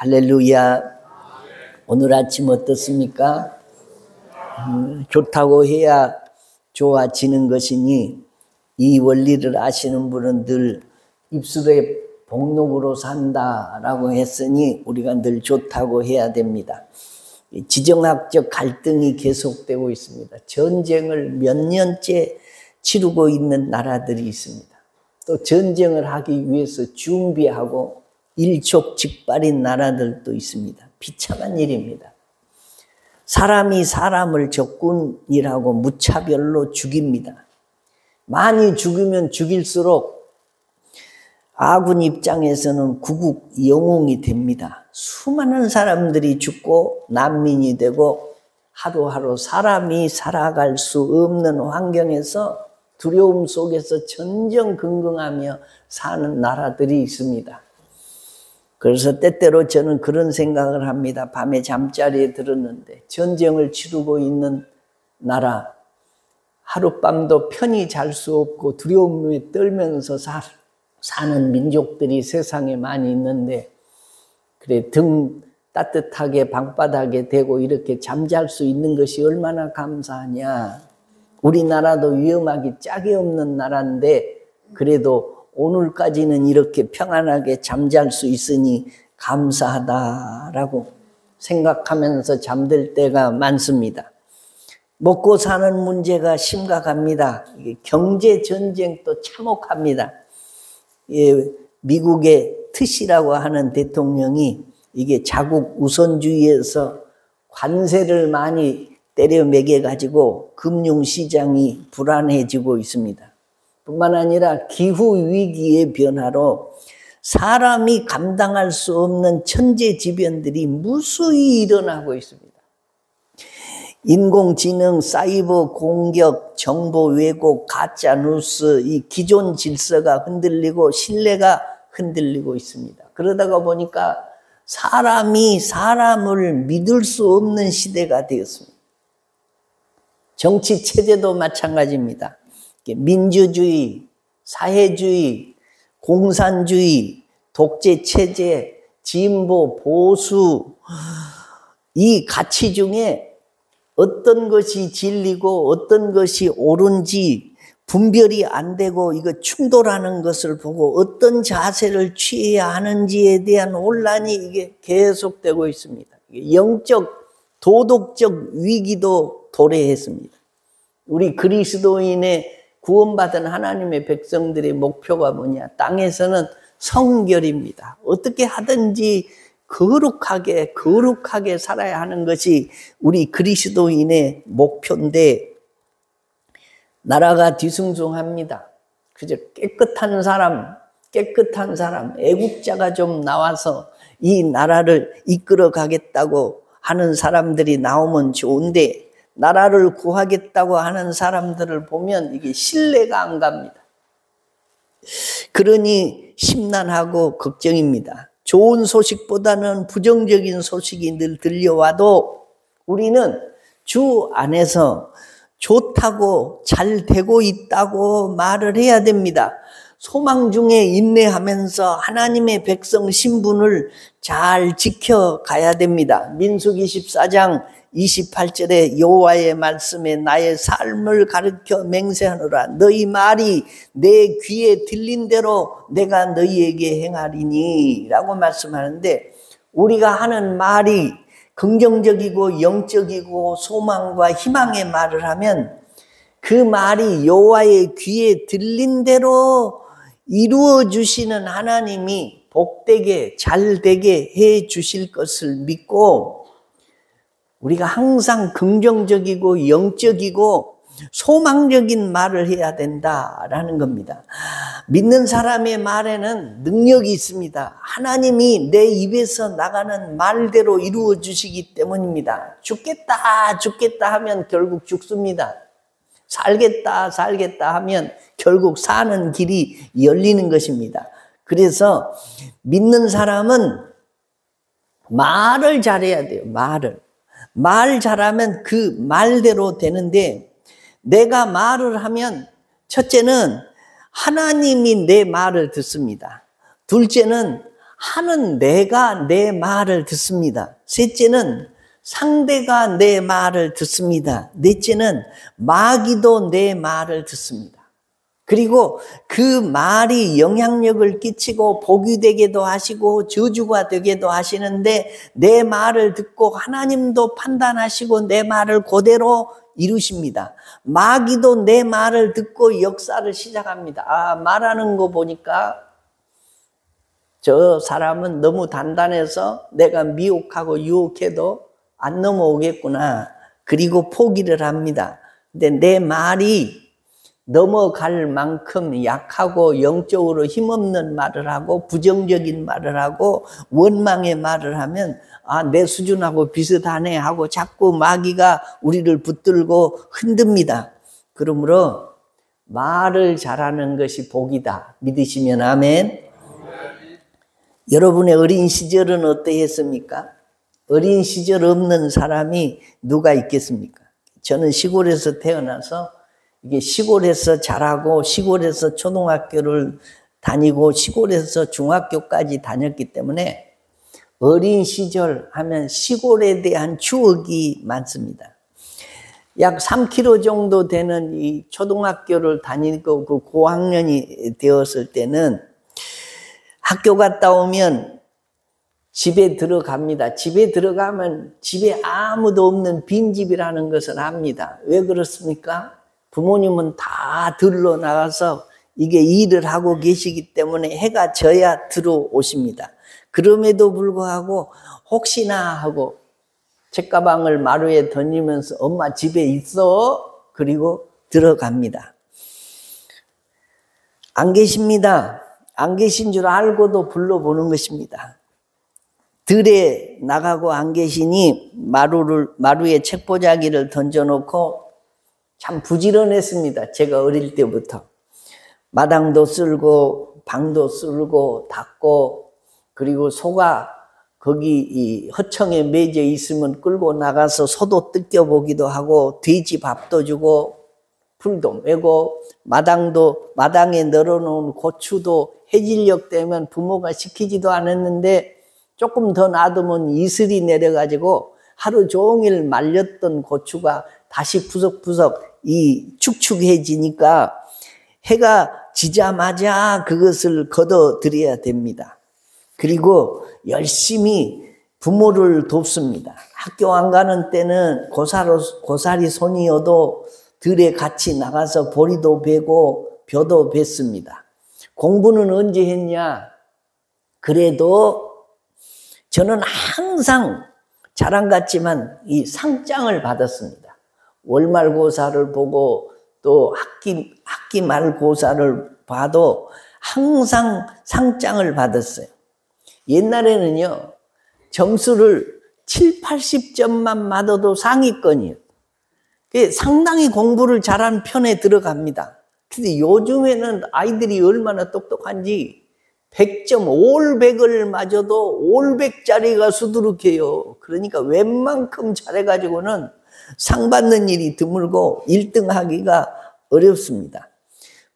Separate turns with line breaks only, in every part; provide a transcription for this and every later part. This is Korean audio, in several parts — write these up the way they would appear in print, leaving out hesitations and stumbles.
할렐루야. 오늘 아침 어떻습니까? 좋다고 해야 좋아지는 것이니 이 원리를 아시는 분은 늘 입술에 복록으로 산다라고 했으니 우리가 늘 좋다고 해야 됩니다. 지정학적 갈등이 계속되고 있습니다. 전쟁을 몇 년째 치르고 있는 나라들이 있습니다. 또 전쟁을 하기 위해서 준비하고 일촉즉발인 나라들도 있습니다. 비참한 일입니다. 사람이 사람을 적군이라고 무차별로 죽입니다. 많이 죽이면 죽일수록 아군 입장에서는 구국 영웅이 됩니다. 수많은 사람들이 죽고 난민이 되고 하루하루 사람이 살아갈 수 없는 환경에서 두려움 속에서 전전긍긍하며 사는 나라들이 있습니다. 그래서 때때로 저는 그런 생각을 합니다. 밤에 잠자리에 들었는데 전쟁을 치르고 있는 나라, 하룻밤도 편히 잘 수 없고 두려움에 떨면서 사는 민족들이 세상에 많이 있는데, 그래 등 따뜻하게 방바닥에 대고 이렇게 잠잘 수 있는 것이 얼마나 감사하냐. 우리나라도 위험하기 짝이 없는 나라인데 그래도 오늘까지는 이렇게 평안하게 잠잘 수 있으니 감사하다라고 생각하면서 잠들 때가 많습니다. 먹고 사는 문제가 심각합니다. 경제 전쟁도 참혹합니다. 미국의 트시라고 하는 대통령이 이게 자국 우선주의에서 관세를 많이 때려 매겨 가지고 금융시장이 불안해지고 있습니다. 뿐만 아니라 기후위기의 변화로 사람이 감당할 수 없는 천재지변들이 무수히 일어나고 있습니다. 인공지능, 사이버 공격, 정보 왜곡, 가짜뉴스, 이 기존 질서가 흔들리고 신뢰가 흔들리고 있습니다. 그러다가 보니까 사람이 사람을 믿을 수 없는 시대가 되었습니다. 정치 체제도 마찬가지입니다. 민주주의, 사회주의, 공산주의, 독재체제, 진보, 보수, 이 가치 중에 어떤 것이 진리고 어떤 것이 옳은지 분별이 안 되고 이거 충돌하는 것을 보고 어떤 자세를 취해야 하는지에 대한 혼란이 이게 계속되고 있습니다. 영적, 도덕적 위기도 도래했습니다. 우리 그리스도인의 구원받은 하나님의 백성들의 목표가 뭐냐? 땅에서는 성결입니다. 어떻게 하든지 거룩하게 살아야 하는 것이 우리 그리스도인의 목표인데 나라가 뒤숭숭합니다. 그저 깨끗한 사람, 애국자가 좀 나와서 이 나라를 이끌어 가겠다고 하는 사람들이 나오면 좋은데 나라를 구하겠다고 하는 사람들을 보면 이게 신뢰가 안 갑니다. 그러니 심란하고 걱정입니다. 좋은 소식보다는 부정적인 소식이 늘 들려와도 우리는 주 안에서 좋다고 잘 되고 있다고 말을 해야 됩니다. 소망 중에 인내하면서 하나님의 백성 신분을 잘 지켜가야 됩니다. 민수기 14장 28절에 여호와의 말씀에 나의 삶을 가르쳐 맹세하노라. 너희 말이 내 귀에 들린 대로 내가 너희에게 행하리니 라고 말씀하는데, 우리가 하는 말이 긍정적이고 영적이고 소망과 희망의 말을 하면 그 말이 여호와의 귀에 들린 대로 이루어 주시는 하나님이 복되게 잘되게 해 주실 것을 믿고 우리가 항상 긍정적이고 영적이고 소망적인 말을 해야 된다라는 겁니다. 믿는 사람의 말에는 능력이 있습니다. 하나님이 내 입에서 나가는 말대로 이루어 주시기 때문입니다. 죽겠다 하면 결국 죽습니다. 살겠다 하면 결국 사는 길이 열리는 것입니다. 그래서 믿는 사람은 말을 잘해야 돼요. 말 잘하면 그 말대로 되는데, 내가 말을 하면 첫째는 하나님이 내 말을 듣습니다. 둘째는 하는 내가 내 말을 듣습니다. 셋째는 상대가 내 말을 듣습니다. 넷째는 마귀도 내 말을 듣습니다. 그리고 그 말이 영향력을 끼치고 복이 되게도 하시고 저주가 되게도 하시는데 내 말을 듣고 하나님도 판단하시고 내 말을 그대로 이루십니다. 마귀도 내 말을 듣고 역사를 시작합니다. 말하는 거 보니까 저 사람은 너무 단단해서 내가 미혹하고 유혹해도 안 넘어오겠구나. 그리고 포기를 합니다. 근데 내 말이 넘어갈 만큼 약하고 영적으로 힘없는 말을 하고 부정적인 말을 하고 원망의 말을 하면 내 수준하고 비슷하네 하고 자꾸 마귀가 우리를 붙들고 흔듭니다. 그러므로 말을 잘하는 것이 복이다. 믿으시면 아멘. 여러분의 어린 시절은 어떠했습니까? 어린 시절 없는 사람이 누가 있겠습니까? 저는 시골에서 태어나서 이게 시골에서 자라고 시골에서 초등학교를 다니고 시골에서 중학교까지 다녔기 때문에 어린 시절 하면 시골에 대한 추억이 많습니다. 약 3km 정도 되는 이 초등학교를 다니고 그 고학년이 되었을 때는 학교 갔다 오면 집에 들어갑니다. 집에 들어가면 집에 아무도 없는 빈집이라는 것을 압니다. 왜 그렇습니까? 부모님은 다 들러 나가서 이게 일을 하고 계시기 때문에 해가 져야 들어오십니다. 그럼에도 불구하고 혹시나 하고 책가방을 마루에 던지면서 엄마 집에 있어? 그리고 들어갑니다. 안 계십니다. 안 계신 줄 알고도 불러보는 것입니다. 들에 나가고 안 계시니 마루에 책보자기를 던져놓고 참 부지런했습니다. 제가 어릴 때부터. 마당도 쓸고 방도 쓸고 닦고 그리고 소가 거기 이 허청에 매져 있으면 끌고 나가서 소도 뜯겨보기도 하고 돼지 밥도 주고 풀도 메고 마당에 널어놓은 고추도 해질녘 되면 부모가 시키지도 않았는데 조금 더 놔두면 이슬이 내려가지고 하루 종일 말렸던 고추가 다시 푸석푸석 축축해지니까 해가 지자마자 그것을 걷어들여야 됩니다. 그리고 열심히 부모를 돕습니다. 학교 안 가는 때는 고사리 손이어도 들에 같이 나가서 보리도 베고 벼도 뱄습니다. 공부는 언제 했냐? 그래도 저는 항상 자랑 같지만 이 상장을 받았습니다. 월말고사를 보고 또 학기 말고사를 봐도 항상 상장을 받았어요. 옛날에는요, 점수를 7, 80점만 맞아도 상위권이에요. 상당히 공부를 잘한 편에 들어갑니다. 근데 요즘에는 아이들이 얼마나 똑똑한지 100점, 올백을 맞아도 올백짜리가 수두룩해요. 그러니까 웬만큼 잘해가지고는 상 받는 일이 드물고 1등 하기가 어렵습니다.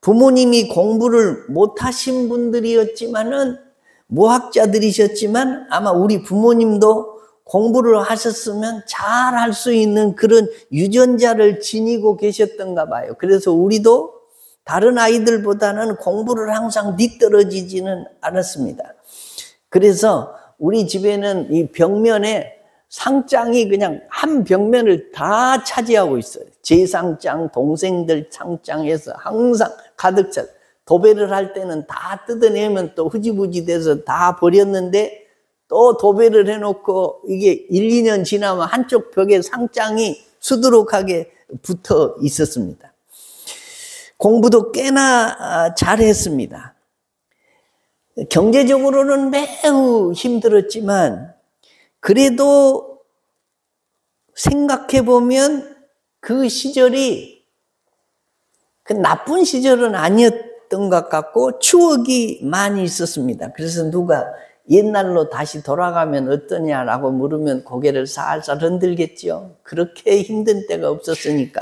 부모님이 공부를 못하신 분들이었지만은 무학자들이셨지만 아마 우리 부모님도 공부를 하셨으면 잘 할 수 있는 그런 유전자를 지니고 계셨던가 봐요. 그래서 우리도 다른 아이들보다는 공부를 항상 뒤떨어지지는 않았습니다. 그래서 우리 집에는 이 벽면에 상장이 그냥 한 벽면을 다 차지하고 있어요. 제 상장, 동생들 상장에서 항상 가득 차. 도배를 할 때는 다 뜯어내면 또 흐지부지 돼서 다 버렸는데 또 도배를 해놓고 이게 1, 2년 지나면 한쪽 벽에 상장이 수두룩하게 붙어 있었습니다. 공부도 꽤나 잘했습니다. 경제적으로는 매우 힘들었지만 그래도 생각해보면 그 시절이 그 나쁜 시절은 아니었던 것 같고 추억이 많이 있었습니다. 그래서 누가 옛날로 다시 돌아가면 어떠냐라고 물으면 고개를 살살 흔들겠죠. 그렇게 힘든 때가 없었으니까.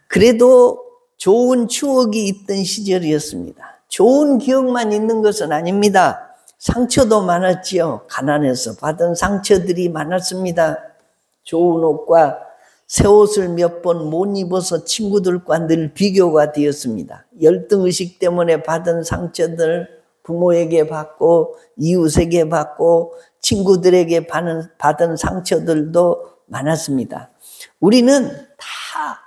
그래도 좋은 추억이 있던 시절이었습니다. 좋은 기억만 있는 것은 아닙니다. 상처도 많았지요. 가난해서 받은 상처들이 많았습니다. 좋은 옷과 새 옷을 몇 번 못 입어서 친구들과 늘 비교가 되었습니다. 열등의식 때문에 받은 상처들 부모에게 받고 이웃에게 받고 친구들에게 받은 상처들도 많았습니다. 우리는 다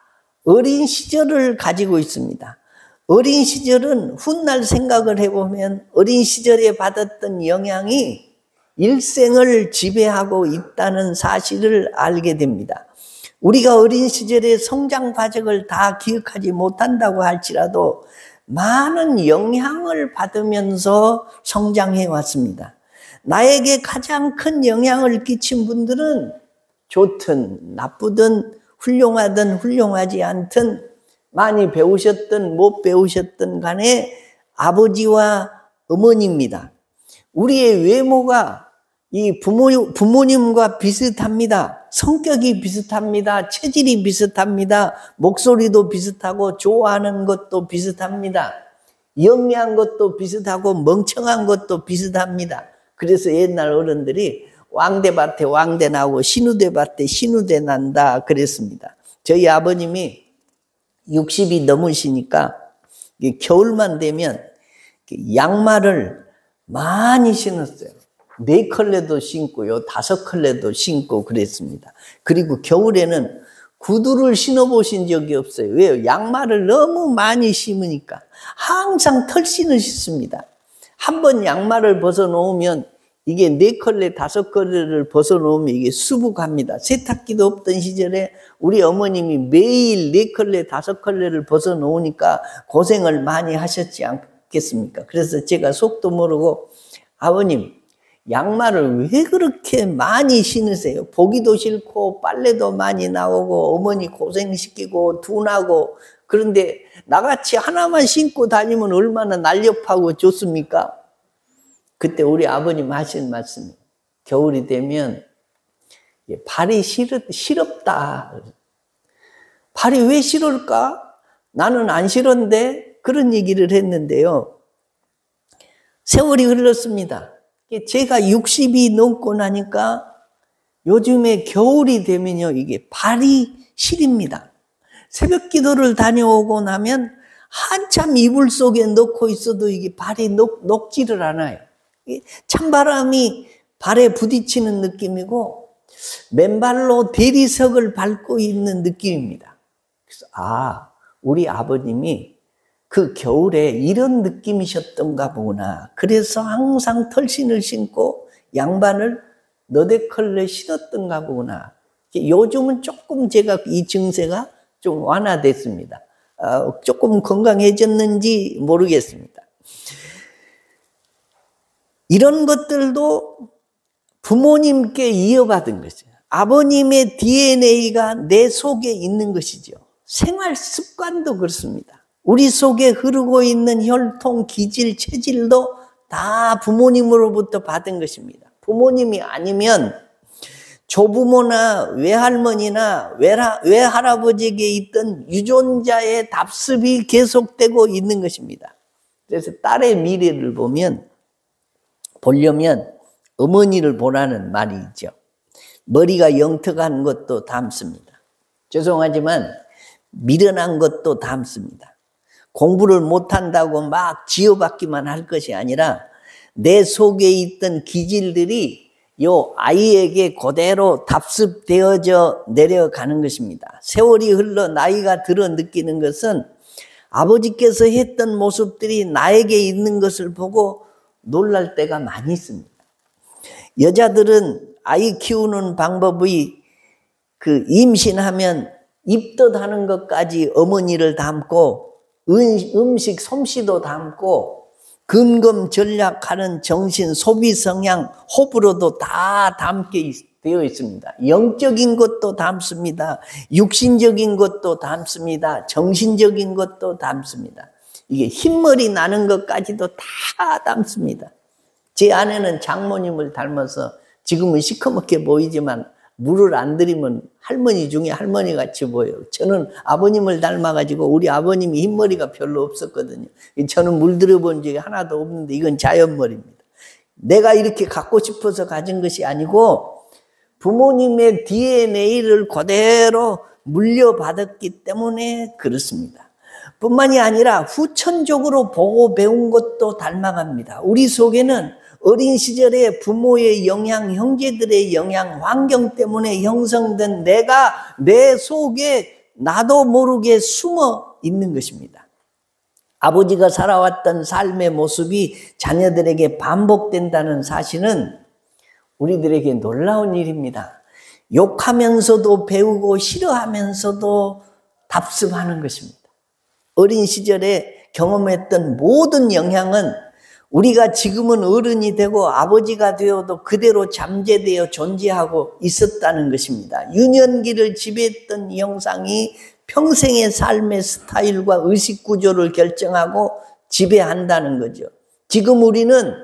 어린 시절을 가지고 있습니다. 어린 시절은 훗날 생각을 해보면 어린 시절에 받았던 영향이 일생을 지배하고 있다는 사실을 알게 됩니다. 우리가 어린 시절의 성장 과정을 다 기억하지 못한다고 할지라도 많은 영향을 받으면서 성장해 왔습니다. 나에게 가장 큰 영향을 끼친 분들은 좋든 나쁘든 훌륭하든 훌륭하지 않든 많이 배우셨든 못 배우셨든 간에 아버지와 어머니입니다. 우리의 외모가 이 부모님과 비슷합니다. 성격이 비슷합니다. 체질이 비슷합니다. 목소리도 비슷하고 좋아하는 것도 비슷합니다. 영리한 것도 비슷하고 멍청한 것도 비슷합니다. 그래서 옛날 어른들이 왕대밭에 왕대 나고 신우대밭에 신우대 난다 그랬습니다. 저희 아버님이 60이 넘으시니까 겨울만 되면 양말을 많이 신었어요. 4컬레도 신고요, 5컬레도 신고 그랬습니다. 그리고 겨울에는 구두를 신어보신 적이 없어요. 왜요? 양말을 너무 많이 신으니까. 항상 털신을 신습니다. 한번 양말을 벗어놓으면 이게 4컬레, 5컬레를 벗어놓으면 이게 수북합니다. 세탁기도 없던 시절에 우리 어머님이 매일 4컬레, 5컬레를 벗어놓으니까 고생을 많이 하셨지 않겠습니까? 그래서 제가 속도 모르고 아버님, 양말을 왜 그렇게 많이 신으세요? 보기도 싫고 빨래도 많이 나오고 어머니 고생시키고 둔하고 그런데 나같이 하나만 신고 다니면 얼마나 날렵하고 좋습니까? 그때 우리 아버님 하신 말씀이 겨울이 되면 발이 시렵다. 발이 왜 시려울까? 나는 안 시려운데 그런 얘기를 했는데요. 세월이 흘렀습니다. 제가 60이 넘고 나니까 요즘에 겨울이 되면요, 이게 발이 시립니다. 새벽 기도를 다녀오고 나면 한참 이불 속에 넣고 있어도 이게 발이 녹지를 않아요. 찬바람이 발에 부딪히는 느낌이고 맨발로 대리석을 밟고 있는 느낌입니다. 그래서 우리 아버님이 그 겨울에 이런 느낌이셨던가 보구나. 그래서 항상 털신을 신고 양반을 너댓컬레 신었던가 보구나. 요즘은 조금 제가 이 증세가 좀 완화됐습니다. 조금 건강해졌는지 모르겠습니다. 이런 것들도 부모님께 이어받은 거죠. 아버님의 DNA가 내 속에 있는 것이죠. 생활 습관도 그렇습니다. 우리 속에 흐르고 있는 혈통, 기질, 체질도 다 부모님으로부터 받은 것입니다. 부모님이 아니면 조부모나 외할머니나 외할아버지에게 있던 유전자의 답습이 계속되고 있는 것입니다. 그래서 딸의 미래를 보려면 어머니를 보라는 말이 있죠. 머리가 영특한 것도 닮습니다. 죄송하지만 미련한 것도 닮습니다. 공부를 못한다고 막 지어받기만 할 것이 아니라 내 속에 있던 기질들이 요 아이에게 그대로 답습되어져 내려가는 것입니다. 세월이 흘러 나이가 들어 느끼는 것은 아버지께서 했던 모습들이 나에게 있는 것을 보고 놀랄 때가 많이 있습니다. 여자들은 아이 키우는 방법이 임신하면 입덧하는 것까지 어머니를 닮고 음식 솜씨도 담고 근검 전략하는 정신, 소비 성향, 호불호도 다 담게 되어 있습니다. 영적인 것도 담습니다. 육신적인 것도 담습니다. 정신적인 것도 담습니다. 이게 흰머리 나는 것까지도 다 담습니다. 제 아내는 장모님을 닮아서 지금은 시커멓게 보이지만 물을 안 들이면 할머니 중에 할머니 같이 보여요. 저는 아버님을 닮아가지고 우리 아버님이 흰머리가 별로 없었거든요. 저는 물 들여본 적이 하나도 없는데 이건 자연머리입니다. 내가 이렇게 갖고 싶어서 가진 것이 아니고 부모님의 DNA를 그대로 물려받았기 때문에 그렇습니다. 뿐만이 아니라 후천적으로 보고 배운 것도 닮아갑니다. 우리 속에는 어린 시절에 부모의 영향, 형제들의 영향, 환경 때문에 형성된 내가 내 속에 나도 모르게 숨어 있는 것입니다. 아버지가 살아왔던 삶의 모습이 자녀들에게 반복된다는 사실은 우리들에게 놀라운 일입니다. 욕하면서도 배우고 싫어하면서도 답습하는 것입니다. 어린 시절에 경험했던 모든 영향은 우리가 지금은 어른이 되고 아버지가 되어도 그대로 잠재되어 존재하고 있었다는 것입니다. 유년기를 지배했던 형상이 평생의 삶의 스타일과 의식구조를 결정하고 지배한다는 거죠. 지금 우리는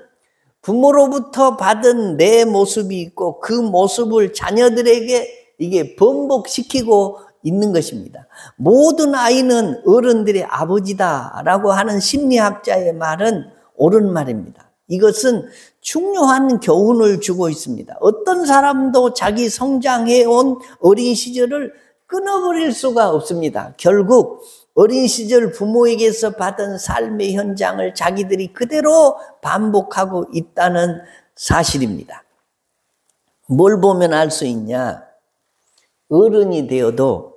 부모로부터 받은 내 모습이 있고 그 모습을 자녀들에게 이게 번복시키고 있는 것입니다. 모든 아이는 어른들의 아버지다라고 하는 심리학자의 말은 옳은 말입니다. 이것은 중요한 교훈을 주고 있습니다. 어떤 사람도 자기 성장해온 어린 시절을 끊어버릴 수가 없습니다. 결국 어린 시절 부모에게서 받은 삶의 현장을 자기들이 그대로 반복하고 있다는 사실입니다. 뭘 보면 알 수 있냐? 어른이 되어도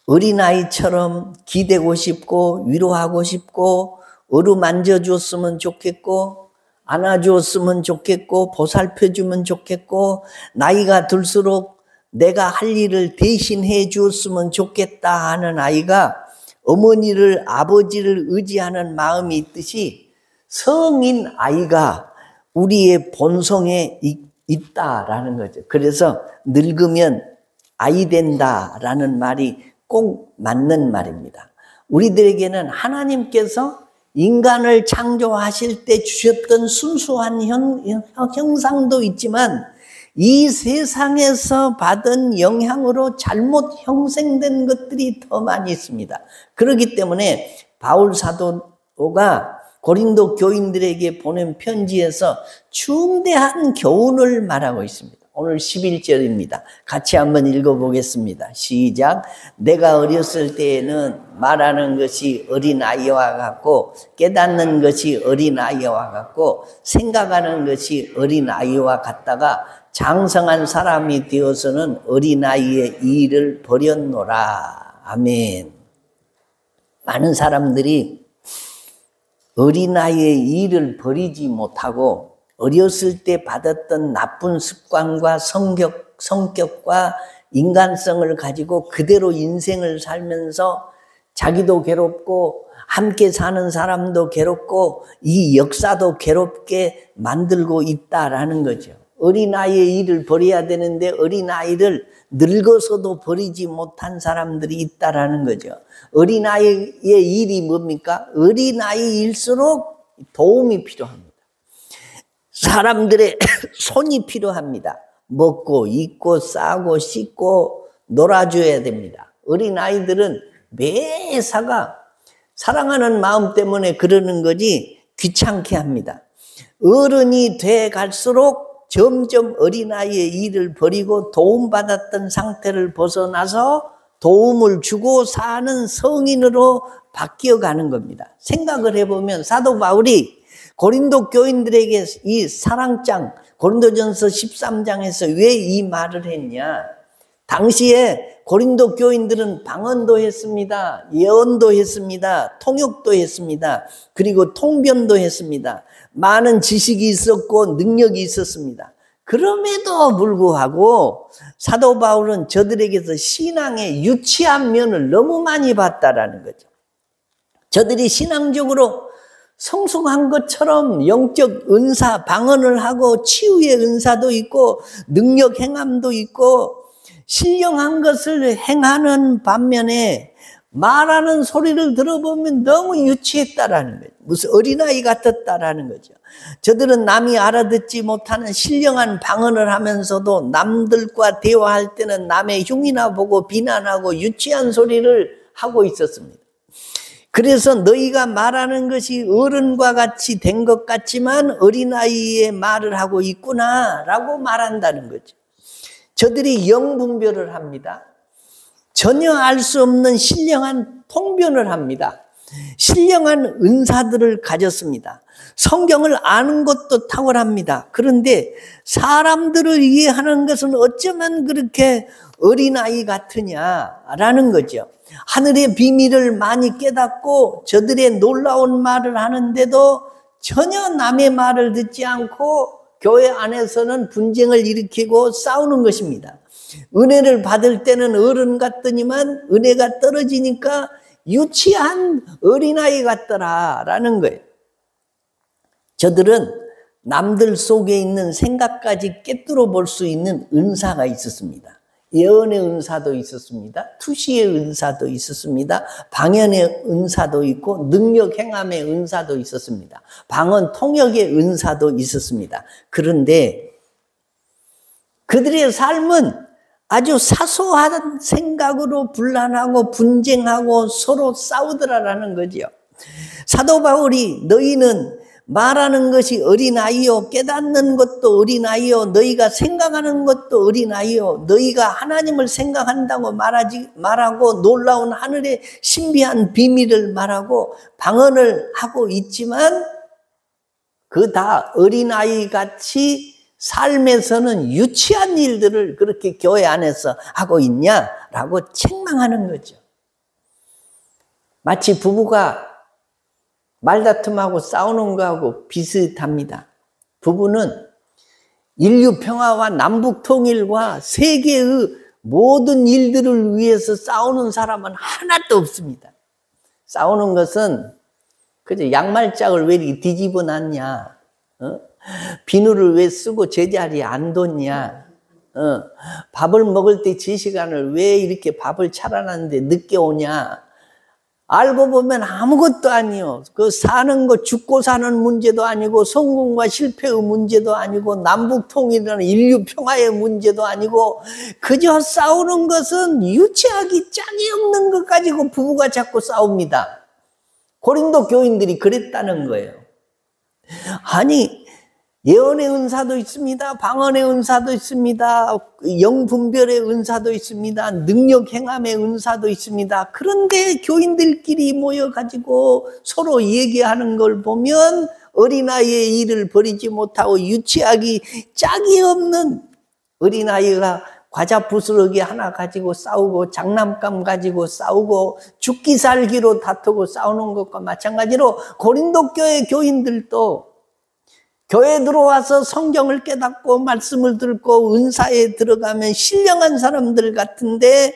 어린아이처럼 기대고 싶고 위로하고 싶고 어루만져 주었으면 좋겠고 안아주었으면 좋겠고 보살펴주면 좋겠고 나이가 들수록 내가 할 일을 대신해 주었으면 좋겠다 하는 아이가 어머니를 아버지를 의지하는 마음이 있듯이 성인 아이가 우리의 본성에 있다라는 거죠. 그래서 늙으면 아이 된다라는 말이 꼭 맞는 말입니다. 우리들에게는 하나님께서 인간을 창조하실 때 주셨던 순수한 형상도 있지만 이 세상에서 받은 영향으로 잘못 형성된 것들이 더 많이 있습니다. 그렇기 때문에 바울 사도가 고린도 교인들에게 보낸 편지에서 중대한 교훈을 말하고 있습니다. 오늘 11절입니다. 같이 한번 읽어보겠습니다. 시작. 내가 어렸을 때에는 말하는 것이 어린아이와 같고 깨닫는 것이 어린아이와 같고 생각하는 것이 어린아이와 같다가 장성한 사람이 되어서는 어린아이의 일을 버렸노라. 아멘. 많은 사람들이 어린아이의 일을 버리지 못하고 어렸을 때 받았던 나쁜 습관과 성격과 인간성을 가지고 그대로 인생을 살면서 자기도 괴롭고 함께 사는 사람도 괴롭고 이 역사도 괴롭게 만들고 있다라는 거죠. 어린아이의 일을 버려야 되는데 어린아이를 늙어서도 버리지 못한 사람들이 있다라는 거죠. 어린아이의 일이 뭡니까? 어린아이일수록 도움이 필요합니다. 사람들의 손이 필요합니다. 먹고 입고 싸고 씻고 놀아줘야 됩니다. 어린아이들은 매사가 사랑하는 마음 때문에 그러는 거지 귀찮게 합니다. 어른이 돼 갈수록 점점 어린아이의 일을 버리고 도움받았던 상태를 벗어나서 도움을 주고 사는 성인으로 바뀌어가는 겁니다. 생각을 해보면 사도 바울이 고린도 교인들에게 이 사랑장 고린도전서 13장에서 왜 이 말을 했냐? 당시에 고린도 교인들은 방언도 했습니다. 예언도 했습니다. 통역도 했습니다. 그리고 통변도 했습니다. 많은 지식이 있었고 능력이 있었습니다. 그럼에도 불구하고 사도 바울은 저들에게서 신앙의 유치한 면을 너무 많이 봤다라는 거죠. 저들이 신앙적으로 성숙한 것처럼 영적 은사, 방언을 하고 치유의 은사도 있고 능력 행함도 있고 신령한 것을 행하는 반면에 말하는 소리를 들어보면 너무 유치했다라는 거죠. 무슨 어린아이 같았다라는 거죠. 저들은 남이 알아듣지 못하는 신령한 방언을 하면서도 남들과 대화할 때는 남의 흉이나 보고 비난하고 유치한 소리를 하고 있었습니다. 그래서 너희가 말하는 것이 어른과 같이 된 것 같지만 어린아이의 말을 하고 있구나 라고 말한다는 거죠. 저들이 영분별을 합니다. 전혀 알 수 없는 신령한 통변을 합니다. 신령한 은사들을 가졌습니다. 성경을 아는 것도 탁월합니다. 그런데 사람들을 이해하는 것은 어쩌면 그렇게 어린아이 같으냐라는 거죠. 하늘의 비밀을 많이 깨닫고 저들의 놀라운 말을 하는데도 전혀 남의 말을 듣지 않고 교회 안에서는 분쟁을 일으키고 싸우는 것입니다. 은혜를 받을 때는 어른 같더니만 은혜가 떨어지니까 유치한 어린아이 같더라라는 거예요. 저들은 남들 속에 있는 생각까지 꿰뚫어 볼 수 있는 은사가 있었습니다. 예언의 은사도 있었습니다. 투시의 은사도 있었습니다. 방언의 은사도 있고 능력 행함의 은사도 있었습니다. 방언 통역의 은사도 있었습니다. 그런데 그들의 삶은 아주 사소한 생각으로 분란하고 분쟁하고 서로 싸우더라라는 거죠. 사도 바울이 너희는 말하는 것이 어린아이요 깨닫는 것도 어린아이요 너희가 생각하는 것도 어린아이요 너희가 하나님을 생각한다고 말하고 놀라운 하늘의 신비한 비밀을 말하고 방언을 하고 있지만 그 다 어린아이같이 삶에서는 유치한 일들을 그렇게 교회 안에서 하고 있냐라고 책망하는 거죠. 마치 부부가 말다툼하고 싸우는 거하고 비슷합니다. 부부는 인류 평화와 남북 통일과 세계의 모든 일들을 위해서 싸우는 사람은 하나도 없습니다. 싸우는 것은 그저 양말짝을 왜 이렇게 뒤집어 놨냐, 비누를 왜 쓰고 제자리에 안 뒀냐, 밥을 먹을 때 제 시간을 왜 이렇게 밥을 차려놨는데 늦게 오냐. 알고 보면 아무것도 아니요. 그 사는 거 죽고 사는 문제도 아니고 성공과 실패의 문제도 아니고 남북 통일이라는 인류 평화의 문제도 아니고 그저 싸우는 것은 유치하기 짝이 없는 것 가지고 부부가 자꾸 싸웁니다. 고린도 교인들이 그랬다는 거예요. 아니 예언의 은사도 있습니다. 방언의 은사도 있습니다. 영분별의 은사도 있습니다. 능력 행함의 은사도 있습니다. 그런데 교인들끼리 모여가지고 서로 얘기하는 걸 보면 어린아이의 일을 버리지 못하고 유치하기 짝이 없는 어린아이가 과자 부스러기 하나 가지고 싸우고 장난감 가지고 싸우고 죽기 살기로 다투고 싸우는 것과 마찬가지로 고린도 교회 교인들도 교회에 들어와서 성경을 깨닫고 말씀을 듣고 은사에 들어가면 신령한 사람들 같은데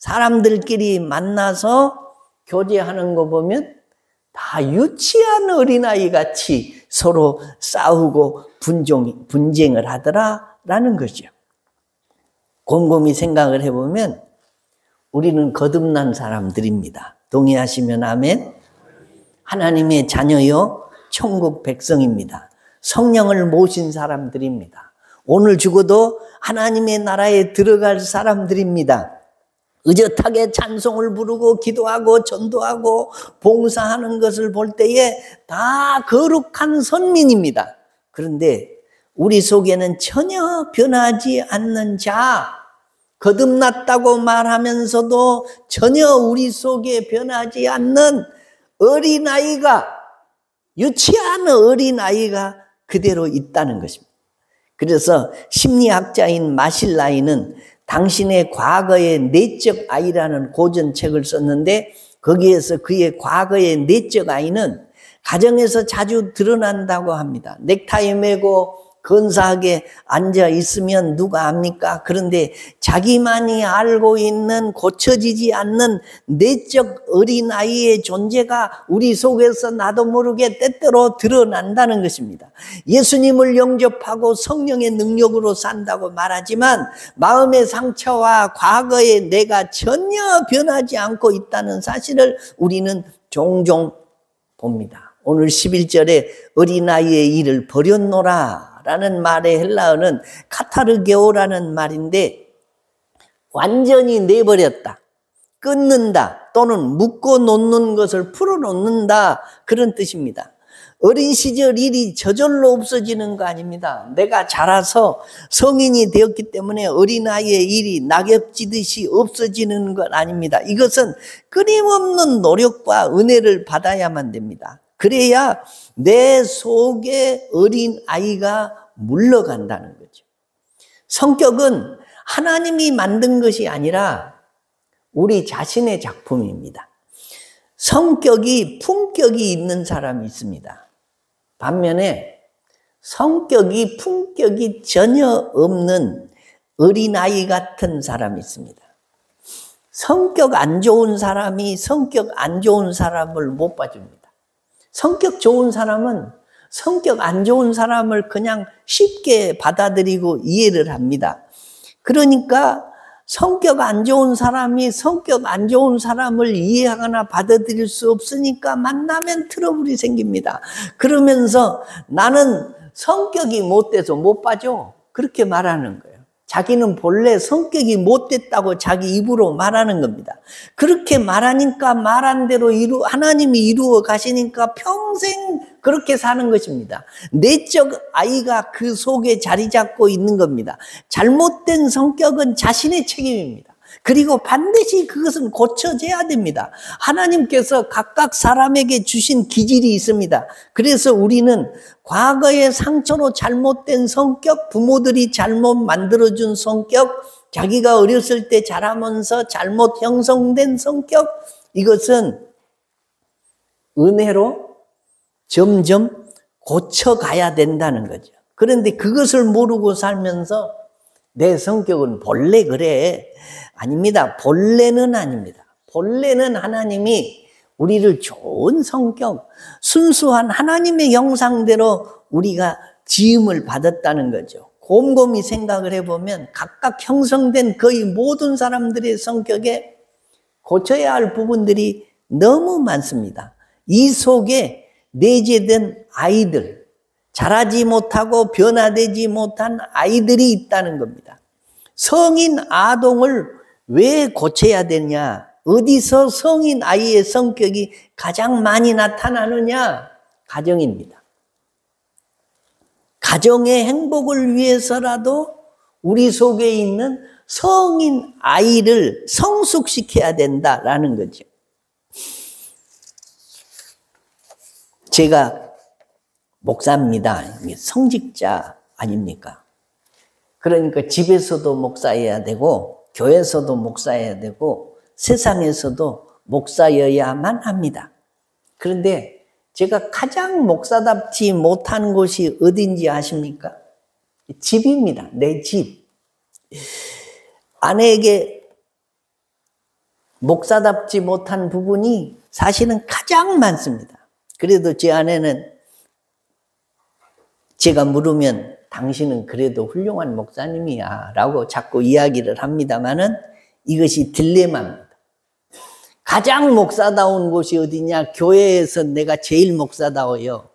사람들끼리 만나서 교제하는 거 보면 다 유치한 어린아이 같이 서로 싸우고 분쟁을 하더라라는 거죠. 곰곰이 생각을 해보면 우리는 거듭난 사람들입니다. 동의하시면 아멘. 하나님의 자녀요 천국 백성입니다. 성령을 모신 사람들입니다. 오늘 죽어도 하나님의 나라에 들어갈 사람들입니다. 의젓하게 찬송을 부르고 기도하고 전도하고 봉사하는 것을 볼 때에 다 거룩한 선민입니다. 그런데 우리 속에는 전혀 변하지 않는 자, 거듭났다고 말하면서도 전혀 우리 속에 변하지 않는 어린아이가, 유치한 어린아이가 그대로 있다는 것입니다. 그래서 심리학자인 마실라이는 당신의 과거의 내적 아이라는 고전책을 썼는데 거기에서 그의 과거의 내적 아이는 가정에서 자주 드러난다고 합니다. 넥타이 매고 근사하게 앉아 있으면 누가 압니까? 그런데 자기만이 알고 있는 고쳐지지 않는 내적 어린아이의 존재가 우리 속에서 나도 모르게 때때로 드러난다는 것입니다. 예수님을 영접하고 성령의 능력으로 산다고 말하지만 마음의 상처와 과거의 내가 전혀 변하지 않고 있다는 사실을 우리는 종종 봅니다. 오늘 11절에 어린아이의 일을 버렸노라 라는 말의 헬라어는 카타르게오라는 말인데 완전히 내버렸다, 끊는다, 또는 묶어 놓는 것을 풀어 놓는다, 그런 뜻입니다. 어린 시절 일이 저절로 없어지는 거 아닙니다. 내가 자라서 성인이 되었기 때문에 어린아이의 일이 낙엽지듯이 없어지는 것 아닙니다. 이것은 끊임없는 노력과 은혜를 받아야만 됩니다. 그래야 내 속에 어린아이가 물러간다는 거죠. 성격은 하나님이 만든 것이 아니라 우리 자신의 작품입니다. 성격이 품격이 있는 사람이 있습니다. 반면에 성격이 품격이 전혀 없는 어린아이 같은 사람이 있습니다. 성격 안 좋은 사람이 성격 안 좋은 사람을 못 봐줍니다. 성격 좋은 사람은 성격 안 좋은 사람을 그냥 쉽게 받아들이고 이해를 합니다. 그러니까 성격 안 좋은 사람이 성격 안 좋은 사람을 이해하거나 받아들일 수 없으니까 만나면 트러블이 생깁니다. 그러면서 나는 성격이 못돼서 못 봐줘, 그렇게 말하는 거예요. 자기는 본래 성격이 못됐다고 자기 입으로 말하는 겁니다. 그렇게 말하니까 말한 대로 하나님이 이루어 가시니까 평생 그렇게 사는 것입니다. 내적 아이가 그 속에 자리 잡고 있는 겁니다. 잘못된 성격은 자신의 책임입니다. 그리고 반드시 그것은 고쳐져야 됩니다. 하나님께서 각각 사람에게 주신 기질이 있습니다. 그래서 우리는 과거의 상처로 잘못된 성격, 부모들이 잘못 만들어준 성격, 자기가 어렸을 때 자라면서 잘못 형성된 성격, 이것은 은혜로 점점 고쳐가야 된다는 거죠. 그런데 그것을 모르고 살면서 내 성격은 본래 그래. 아닙니다. 본래는 아닙니다. 본래는 하나님이 우리를 좋은 성격, 순수한 하나님의 형상대로 우리가 지음을 받았다는 거죠. 곰곰이 생각을 해보면 각각 형성된 거의 모든 사람들의 성격에 고쳐야 할 부분들이 너무 많습니다. 이 속에 내재된 아이들, 자라지 못하고 변화되지 못한 아이들이 있다는 겁니다. 성인 아동을 왜 고쳐야 되냐? 어디서 성인 아이의 성격이 가장 많이 나타나느냐? 가정입니다. 가정의 행복을 위해서라도 우리 속에 있는 성인 아이를 성숙시켜야 된다라는 거죠. 제가 목사입니다. 성직자 아닙니까? 그러니까 집에서도 목사여야 되고 교회에서도 목사여야 되고 세상에서도 목사여야만 합니다. 그런데 제가 가장 목사답지 못한 곳이 어딘지 아십니까? 집입니다. 내 집. 아내에게 목사답지 못한 부분이 사실은 가장 많습니다. 그래도 제 아내는 제가 물으면 당신은 그래도 훌륭한 목사님이야 라고 자꾸 이야기를 합니다마는 이것이 딜레마입니다. 가장 목사다운 곳이 어디냐? 교회에서 내가 제일 목사다워요.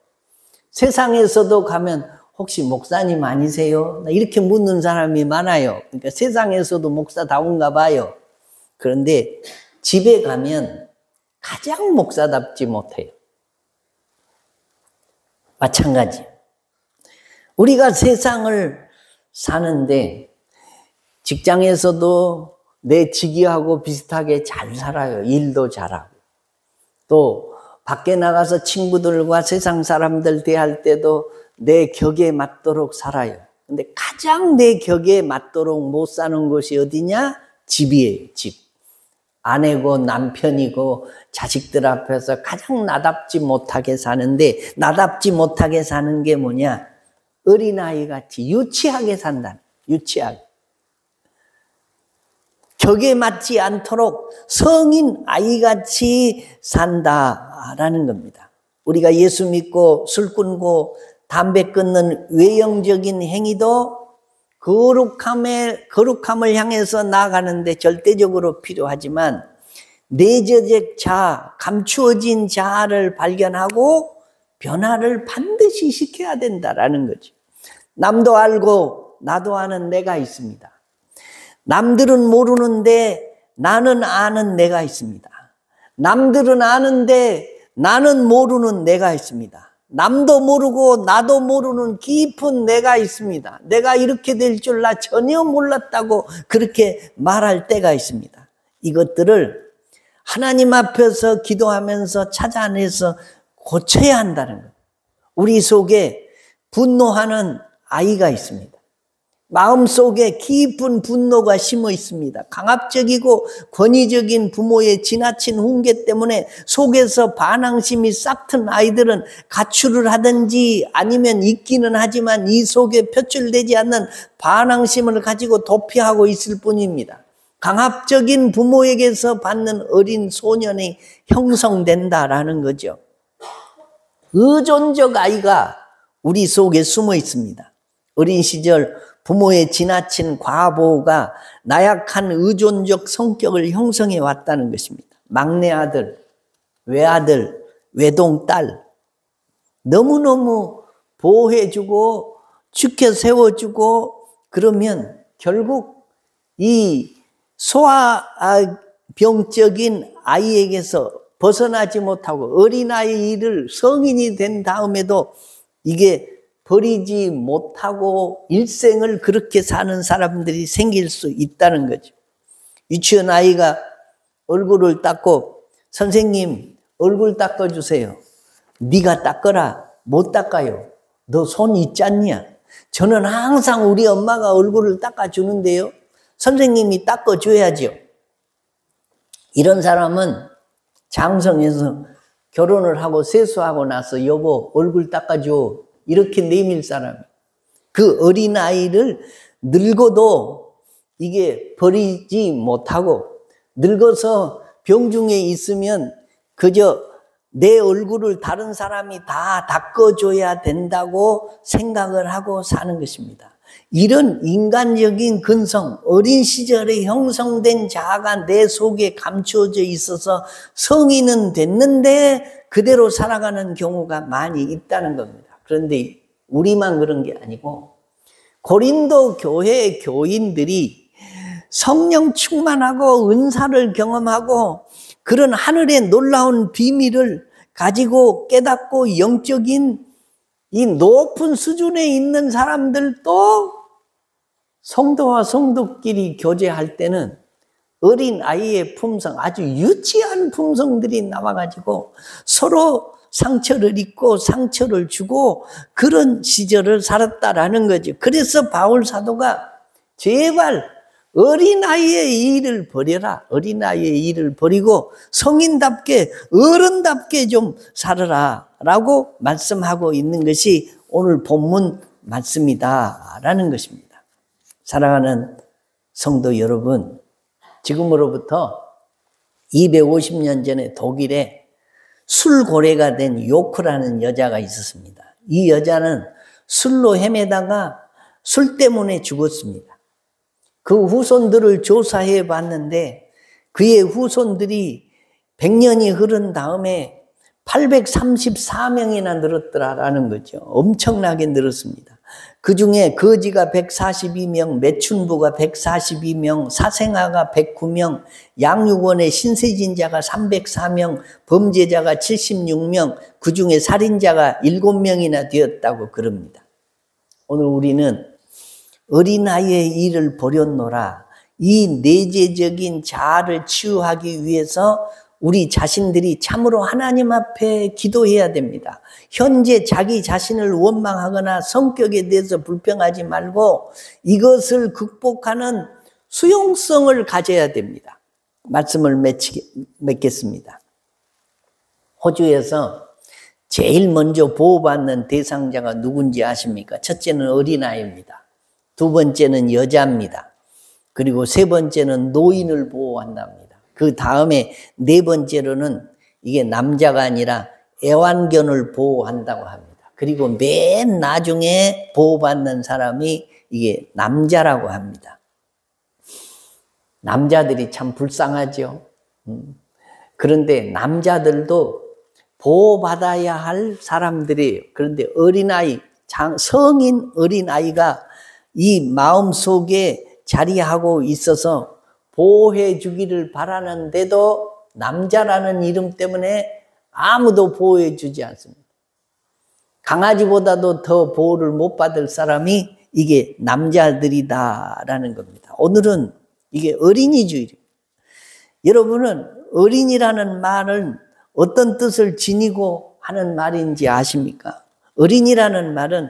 세상에서도 가면 혹시 목사님 아니세요? 이렇게 묻는 사람이 많아요. 그러니까 세상에서도 목사다운가 봐요. 그런데 집에 가면 가장 목사답지 못해요. 마찬가지. 우리가 세상을 사는데 직장에서도 내 직위하고 비슷하게 잘 살아요. 일도 잘하고. 또 밖에 나가서 친구들과 세상 사람들 대할 때도 내 격에 맞도록 살아요. 근데 가장 내 격에 맞도록 못 사는 곳이 어디냐? 집이에요. 집. 아내고 남편이고 자식들 앞에서 가장 나답지 못하게 사는데, 나답지 못하게 사는 게 뭐냐? 어린아이같이 유치하게 산다. 유치하게. 격에 맞지 않도록 성인 아이같이 산다라는 겁니다. 우리가 예수 믿고 술 끊고 담배 끊는 외형적인 행위도 거룩함을 향해서 나아가는데 절대적으로 필요하지만 내재적 자아, 감추어진 자아를 발견하고 변화를 반드시 시켜야 된다라는 거죠. 남도 알고 나도 아는 내가 있습니다. 남들은 모르는데 나는 아는 내가 있습니다. 남들은 아는데 나는 모르는 내가 있습니다. 남도 모르고 나도 모르는 깊은 내가 있습니다. 내가 이렇게 될 줄 나 전혀 몰랐다고 그렇게 말할 때가 있습니다. 이것들을 하나님 앞에서 기도하면서 찾아내서 고쳐야 한다는 거예요. 우리 속에 분노하는 아이가 있습니다. 마음속에 깊은 분노가 심어 있습니다. 강압적이고 권위적인 부모의 지나친 훈계 때문에 속에서 반항심이 싹튼 아이들은 가출을 하든지 아니면 있기는 하지만 이 속에 표출되지 않는 반항심을 가지고 도피하고 있을 뿐입니다. 강압적인 부모에게서 받는 어린 소년이 형성된다라는 거죠. 의존적 아이가 우리 속에 숨어 있습니다. 어린 시절 부모의 지나친 과보호가 나약한 의존적 성격을 형성해 왔다는 것입니다. 막내 아들, 외아들, 외동딸 너무너무 보호해주고 지켜 세워주고 그러면 결국 이 소아병적인 아이에게서 벗어나지 못하고 어린아이를 성인이 된 다음에도 이게 버리지 못하고 일생을 그렇게 사는 사람들이 생길 수 있다는 거죠. 유치원 아이가 얼굴을 닦고 선생님 얼굴 닦아주세요. 네가 닦아라. 못 닦아요. 너 손 있지 않냐? 저는 항상 우리 엄마가 얼굴을 닦아주는데요. 선생님이 닦아줘야죠. 이런 사람은 장성해서 결혼을 하고 세수하고 나서 여보 얼굴 닦아줘. 이렇게 내밀 사람. 그 어린아이를 늙어도 이게 버리지 못하고 늙어서 병중에 있으면 그저 내 얼굴을 다른 사람이 다 닦아줘야 된다고 생각을 하고 사는 것입니다. 이런 인간적인 근성, 어린 시절에 형성된 자아가 내 속에 감추어져 있어서 성인은 됐는데 그대로 살아가는 경우가 많이 있다는 겁니다. 그런데 우리만 그런 게 아니고 고린도 교회 교인들이 성령 충만하고 은사를 경험하고 그런 하늘의 놀라운 비밀을 가지고 깨닫고 영적인 이 높은 수준에 있는 사람들도 성도와 성도끼리 교제할 때는 어린아이의 품성, 아주 유치한 품성들이 나와가지고 서로 상처를 입고 상처를 주고 그런 시절을 살았다라는 거죠. 그래서 바울 사도가 제발 어린아이의 일을 버려라. 어린아이의 일을 버리고 성인답게 어른답게 좀 살아라 라고 말씀하고 있는 것이 오늘 본문 말씀이다 라는 것입니다. 사랑하는 성도 여러분, 지금으로부터 250년 전에 독일에 술고래가 된 요크라는 여자가 있었습니다. 이 여자는 술로 헤매다가 술 때문에 죽었습니다. 그 후손들을 조사해 봤는데 그의 후손들이 100년이 흐른 다음에 834명이나 늘었더라라는 거죠. 엄청나게 늘었습니다. 그 중에 거지가 142명, 매춘부가 142명, 사생아가 109명, 양육원의 신세진자가 304명, 범죄자가 76명, 그 중에 살인자가 7명이나 되었다고 그럽니다. 오늘 우리는 어린아이의 일을 버렸노라. 이 내재적인 자아를 치유하기 위해서 우리 자신들이 참으로 하나님 앞에 기도해야 됩니다. 현재 자기 자신을 원망하거나 성격에 대해서 불평하지 말고 이것을 극복하는 수용성을 가져야 됩니다. 말씀을 맺겠습니다. 호주에서 제일 먼저 보호받는 대상자가 누군지 아십니까? 첫째는 어린아이입니다. 두 번째는 여자입니다. 그리고 세 번째는 노인을 보호한답니다. 그 다음에 네 번째로는 이게 남자가 아니라 애완견을 보호한다고 합니다. 그리고 맨 나중에 보호받는 사람이 이게 남자라고 합니다. 남자들이 참 불쌍하죠. 그런데 남자들도 보호받아야 할 사람들이에요. 그런데 어린아이, 성인 어린아이가 이 마음속에 자리하고 있어서 보호해 주기를 바라는데도 남자라는 이름 때문에 아무도 보호해 주지 않습니다. 강아지보다도 더 보호를 못 받을 사람이 이게 남자들이다라는 겁니다. 오늘은 이게 어린이 주일입니다. 여러분은 어린이라는 말은 어떤 뜻을 지니고 하는 말인지 아십니까? 어린이라는 말은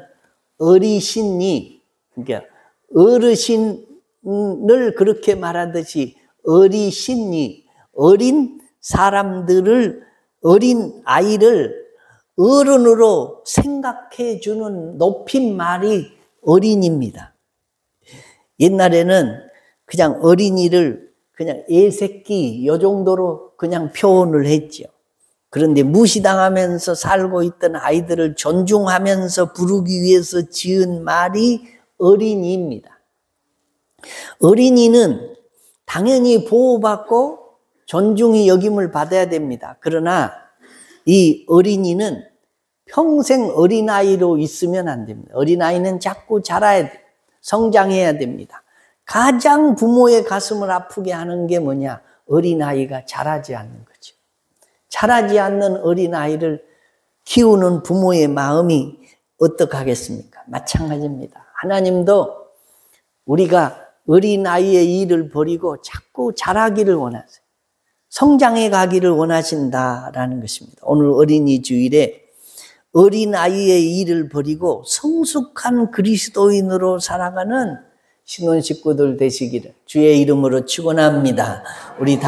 어리신이, 그러니까 어르신을 그렇게 말하듯이 어리신이 어린 사람들을, 어린 아이를 어른으로 생각해 주는 높임말이 어린이입니다. 옛날에는 그냥 어린이를 그냥 애새끼 요 정도로 그냥 표현을 했죠. 그런데 무시당하면서 살고 있던 아이들을 존중하면서 부르기 위해서 지은 말이 어린이입니다. 어린이는 당연히 보호받고 존중이 여김을 받아야 됩니다. 그러나 이 어린이는 평생 어린아이로 있으면 안 됩니다. 어린아이는 자꾸 자라야 돼요. 성장해야 됩니다. 가장 부모의 가슴을 아프게 하는 게 뭐냐? 어린아이가 자라지 않는 거죠. 자라지 않는 어린아이를 키우는 부모의 마음이 어떡하겠습니까? 마찬가지입니다. 하나님도 우리가 어린아이의 일을 버리고 자꾸 자라기를 원하세요. 성장해 가기를 원하신다라는 것입니다. 오늘 어린이 주일에 어린아이의 일을 버리고 성숙한 그리스도인으로 살아가는 신혼 식구들 되시기를 주의 이름으로 축원합니다. 우리